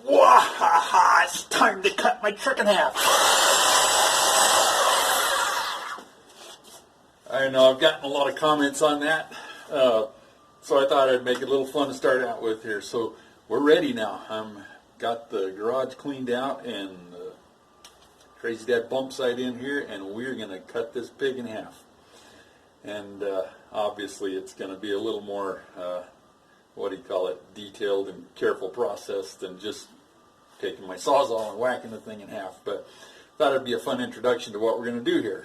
Wahaha! It's time to cut my truck in half. I know I've gotten a lot of comments on that, so I thought I'd make it a little fun to start out with here. So we're ready now. Got the garage cleaned out and the Crazy Dad Bumpside in here, and we're going to cut this pig in half. And obviously it's going to be a little more, detailed and careful process than just taking my Sawzall and whacking the thing in half. But thought it'd be a fun introduction to what we're going to do here.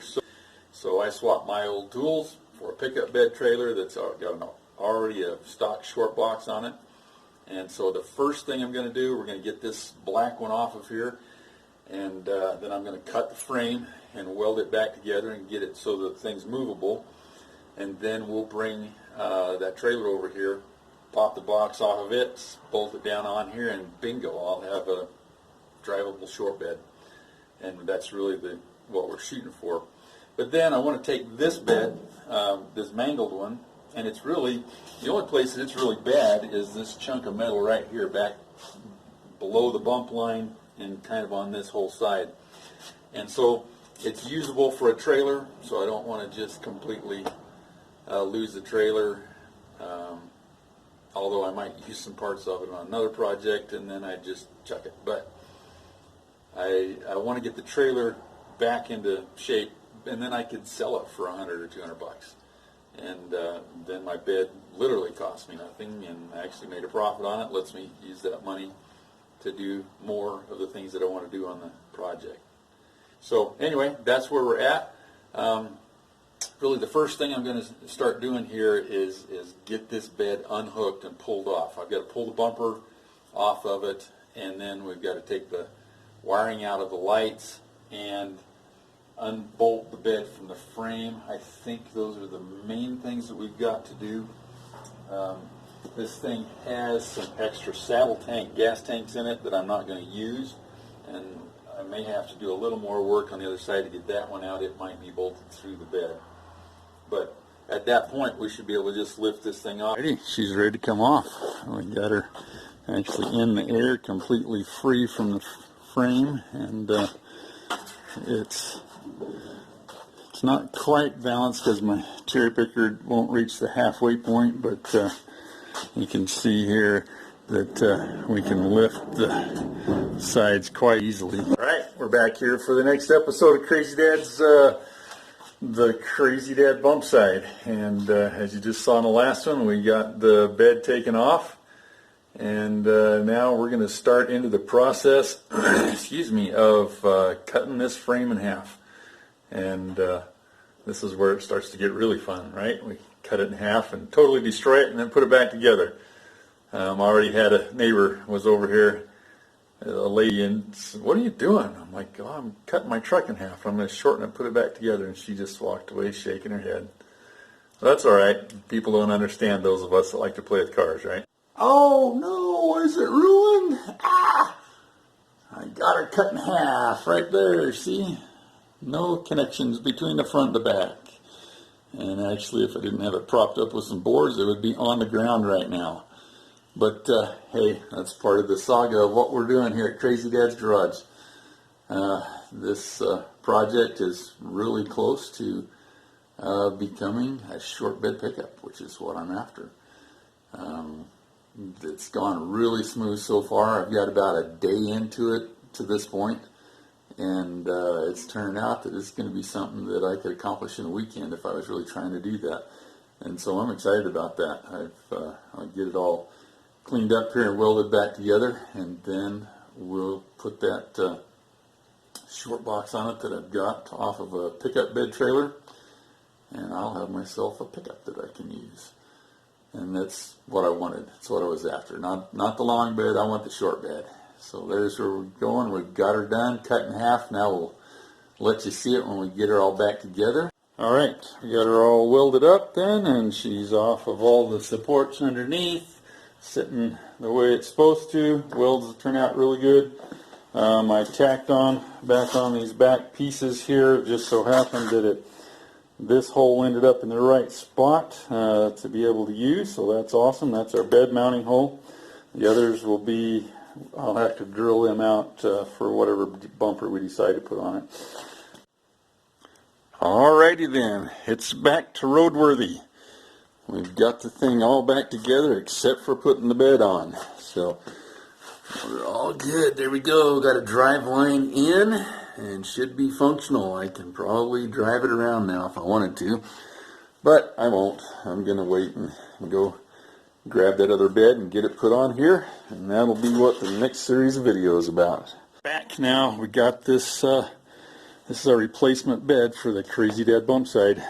So I swapped my old tools for a pickup bed trailer that's got already a stock short box on it. And so the first thing I'm going to do, we're going to get this black one off of here, and then I'm going to cut the frame and weld it back together and get it so that the thing's movable. And then we'll bring that trailer over here, pop the box off of it, bolt it down on here, and bingo, I'll have a drivable short bed. And that's really what we're shooting for. But then I want to take this bed, this mangled one, and it's really, the only place that it's really bad is this chunk of metal right here, back below the bump line and kind of on this whole side. And so it's usable for a trailer, so I don't want to just completely lose the trailer, although I might use some parts of it on another project and then I just chuck it. But I want to get the trailer back into shape, and then I could sell it for $100 or $200. And then my bed literally cost me nothing, and I actually made a profit on it. Lets me use that money to do more of the things that I want to do on the project. So anyway, that's where we're at. Really the first thing I'm going to start doing here is get this bed unhooked and pulled off. I've got to pull the bumper off of it, and then we've got to take the wiring out of the lights and unbolt the bed from the frame. I think those are the main things that we've got to do. This thing has some extra saddle tank gas tanks in it that I'm not going to use, and I may have to do a little more work on the other side to get that one out. It might be bolted through the bed. But at that point we should be able to just lift this thing off. She's ready to come off. We got her actually in the air, completely free from the frame, and it's not quite balanced because my cherry picker won't reach the halfway point, but you can see here that we can lift the sides quite easily. Alright, we're back here for the next episode of Crazy Dad's the Crazy Dad Bumpside, and as you just saw in the last one, we got the bed taken off, and now we're going to start into the process excuse me, of cutting this frame in half. And this is where it starts to get really fun, right? We cut it in half and totally destroy it and then put it back together. I already had a neighbor was over here, a lady, and said, "What are you doing?" I'm like, "Oh, I'm cutting my truck in half. I'm going to shorten it and put it back together." And she just walked away shaking her head. Well, that's all right. People don't understand, those of us that like to play with cars, right? Oh no, is it ruined? Ah! I got her cut in half right there, see? No connections between the front and the back. And actually, if I didn't have it propped up with some boards, it would be on the ground right now. But hey, that's part of the saga of what we're doing here at Crazy Dad's Garage. This project is really close to becoming a short bed pickup, which is what I'm after. It's gone really smooth so far. I've got about a day into it to this point, and it's turned out that it's going to be something that I could accomplish in a weekend if I was really trying to do that. And so I'm excited about that. I'll get it all cleaned up here and welded back together, and then we'll put that short box on it that I've got off of a pickup bed trailer, and I'll have myself a pickup that I can use. And that's what I wanted. That's what I was after. Not the long bed, I want the short bed. So there's where we're going. We've got her done, cut in half. Now we'll let you see it when we get her all back together. Alright, we got her all welded up then, and she's off of all the supports underneath, sitting the way it's supposed to. Welds turn out really good. I tacked back on these back pieces here. It just so happened that this hole ended up in the right spot to be able to use, so that's awesome. That's our bed mounting hole. The others will be I'll have to drill them out for whatever bumper we decide to put on it. Alrighty then, it's back to roadworthy. We've got the thing all back together except for putting the bed on. So we're all good. There we go. Got a drive line in and should be functional. I can probably drive it around now if I wanted to, but I won't. I'm going to wait and go grab that other bed and get it put on here, and that'll be what the next series of videos is about. Back now, we got this. This is our replacement bed for the Crazy Dad Bumpside.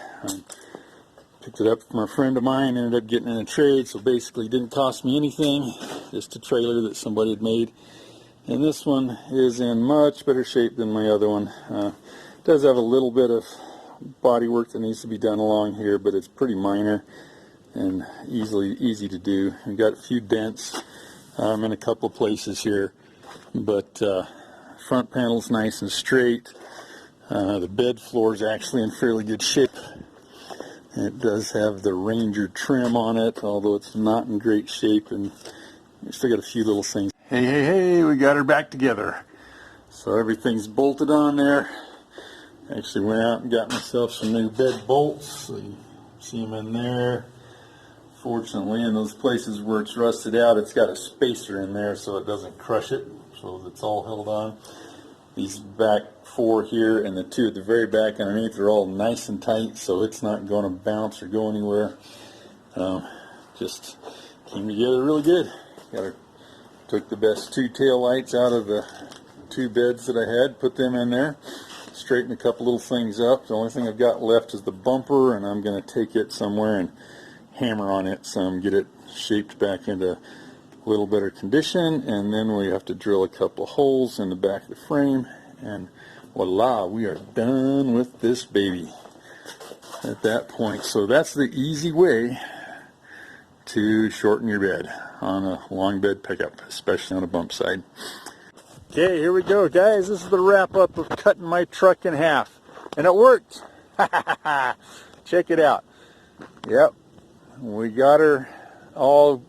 Picked it up from a friend of mine, ended up getting in a trade, so basically it didn't cost me anything, just a trailer that somebody had made. And this one is in much better shape than my other one. It does have a little bit of body work that needs to be done along here, but it's pretty minor and easy to do. We've got a few dents in a couple of places here, but front panel's nice and straight. The bed floor is actually in fairly good shape. It does have the Ranger trim on it, although it's not in great shape, and we still got a few little things. Hey, we got her back together. So everything's bolted on there. Actually went out and got myself some new bed bolts, so you see them in there. Fortunately, in those places where it's rusted out, it's got a spacer in there so it doesn't crush it, so it's all held on. These back 4 here and the 2 at the very back underneath are all nice and tight, so it's not going to bounce or go anywhere. Just came together really good. Took the best 2 tail lights out of the 2 beds that I had, put them in there, straightened a couple little things up. The only thing I've got left is the bumper, and I'm going to take it somewhere and hammer on it some, get it shaped back into a little better condition, and then we have to drill a couple of holes in the back of the frame, and voila, we are done with this baby at that point. So that's the easy way to shorten your bed on a long bed pickup, especially on a bump side. Okay, here we go, guys. This is the wrap up of cutting my truck in half, and it worked. Check it out. Yep, we got her all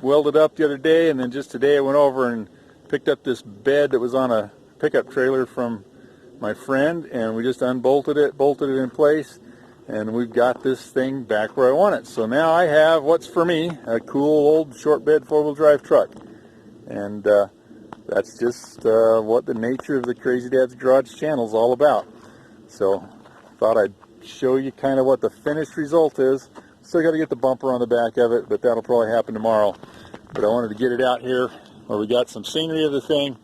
welded up the other day, and then just today I went over and picked up this bed that was on a pickup trailer from my friend, and we just bolted it in place, and we've got this thing back where I want it. So now I have what's for me a cool old short bed 4-wheel drive truck, and that's just what the nature of the Crazy Dad's Garage channel is all about. So thought I'd show you kind of what the finished result is. Still got to get the bumper on the back of it, but that'll probably happen tomorrow. But I wanted to get it out here where we got some scenery of the thing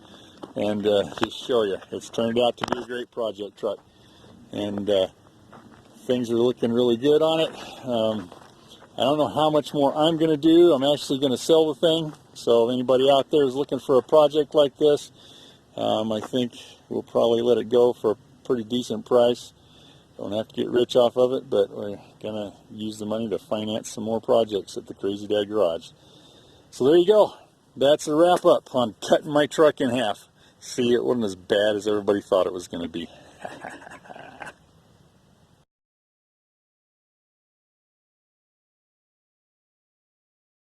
and just show you. It's turned out to be a great project truck, and things are looking really good on it. I don't know how much more I'm going to do. I'm actually going to sell the thing, so if anybody out there is looking for a project like this, I think we'll probably let it go for a pretty decent price. Don't have to get rich off of it, but we're going to use the money to finance some more projects at the Crazy Dad Garage. So there you go. That's a wrap up on cutting my truck in half. See, it wasn't as bad as everybody thought it was going to be.